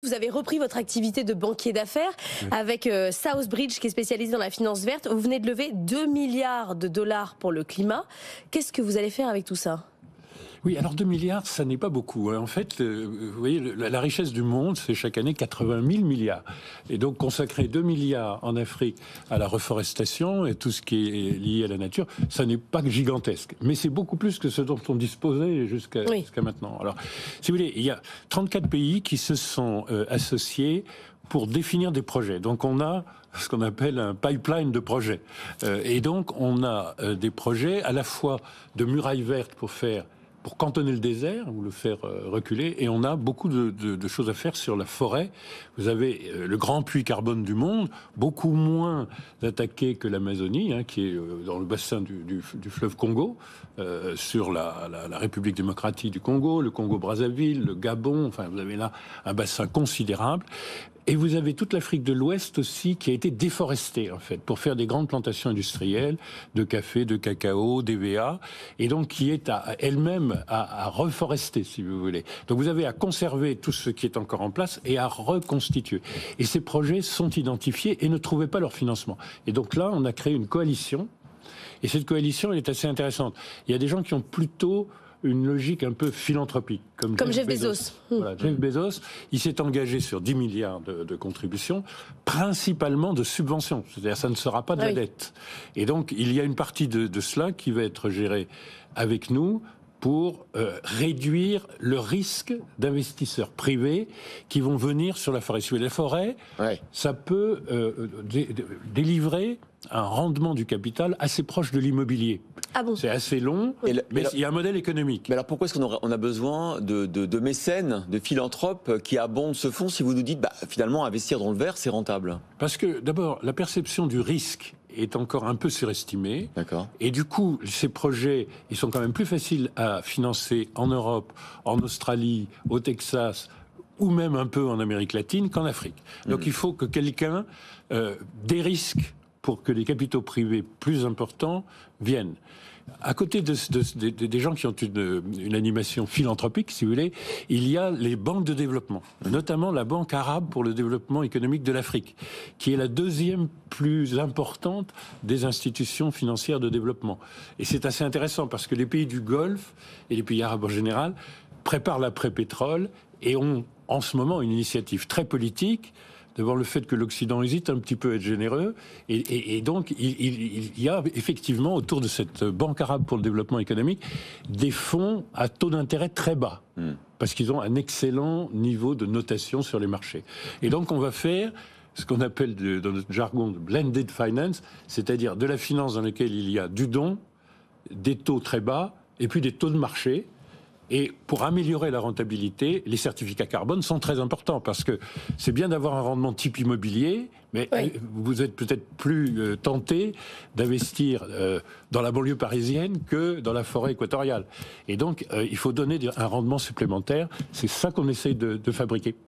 Vous avez repris votre activité de banquier d'affaires avec Southbridge qui est spécialisé dans la finance verte. Vous venez de lever 2 milliards de dollars pour le climat. Qu'est-ce que vous allez faire avec tout ça? Oui, alors 2 milliards, ça n'est pas beaucoup. En fait, vous voyez, la richesse du monde, c'est chaque année 80 000 milliards. Et donc, consacrer 2 milliards en Afrique à la reforestation et tout ce qui est lié à la nature, ça n'est pas gigantesque. Mais c'est beaucoup plus que ce dont on disposait jusqu'à maintenant. Alors, si vous voulez, il y a 34 pays qui se sont associés pour définir des projets. Donc on a ce qu'on appelle un pipeline de projets. Et donc on a des projets à la fois de murailles vertes pour cantonner le désert ou le faire reculer, et on a beaucoup de choses à faire sur la forêt. Vous avez le grand puits carbone du monde, beaucoup moins attaqué que l'Amazonie, qui est dans le bassin du fleuve Congo, sur la République démocratique du Congo, le Congo-Brazzaville, le Gabon, enfin vous avez là un bassin considérable. Et vous avez toute l'Afrique de l'Ouest aussi qui a été déforestée, en fait, pour faire des grandes plantations industrielles de café, de cacao, d'EVA, et donc qui est elle-même à reforester, si vous voulez. Donc vous avez à conserver tout ce qui est encore en place et à reconstituer. Et ces projets sont identifiés et ne trouvaient pas leur financement. Et donc là, on a créé une coalition, et cette coalition, elle est assez intéressante. Il y a des gens qui ont plutôt une logique un peu philanthropique. Comme Jeff Bezos. Voilà, Jeff Bezos, il s'est engagé sur 10 milliards de contributions, principalement de subventions. C'est-à-dire ça ne sera pas de la dette. Et donc, il y a une partie de cela qui va être gérée avec nous pour réduire le risque d'investisseurs privés qui vont venir sur la forêt. Si la forêt, ça peut délivrer un rendement du capital assez proche de l'immobilier. Ah bon? C'est assez long, mais il y a un modèle économique. Mais alors pourquoi est-ce qu'on a besoin de mécènes, de philanthropes qui abondent ce fonds si vous nous dites finalement investir dans le vert c'est rentable? Parce que d'abord la perception du risque est encore un peu surestimée. D'accord. Et du coup, ces projets, ils sont quand même plus faciles à financer en Europe, en Australie, au Texas, ou même un peu en Amérique latine qu'en Afrique. Donc il faut que quelqu'un dérisque pour que les capitaux privés plus importants viennent. À côté des gens qui ont une animation philanthropique, si vous voulez, il y a les banques de développement, notamment la Banque arabe pour le développement économique de l'Afrique, qui est la deuxième plus importante des institutions financières de développement. Et c'est assez intéressant parce que les pays du Golfe et les pays arabes en général préparent l'après-pétrole et ont en ce moment une initiative très politique devant le fait que l'Occident hésite un petit peu à être généreux. Et donc, il y a effectivement, autour de cette Banque arabe pour le développement économique, des fonds à taux d'intérêt très bas, parce qu'ils ont un excellent niveau de notation sur les marchés. Et donc, on va faire ce qu'on appelle, dans notre jargon, de blended finance, c'est-à-dire de la finance dans laquelle il y a du don, des taux très bas, et puis des taux de marché. Et pour améliorer la rentabilité, les certificats carbone sont très importants parce que c'est bien d'avoir un rendement type immobilier, mais vous êtes peut-être plus tenté d'investir dans la banlieue parisienne que dans la forêt équatoriale. Et donc, il faut donner un rendement supplémentaire. C'est ça qu'on essaye de fabriquer.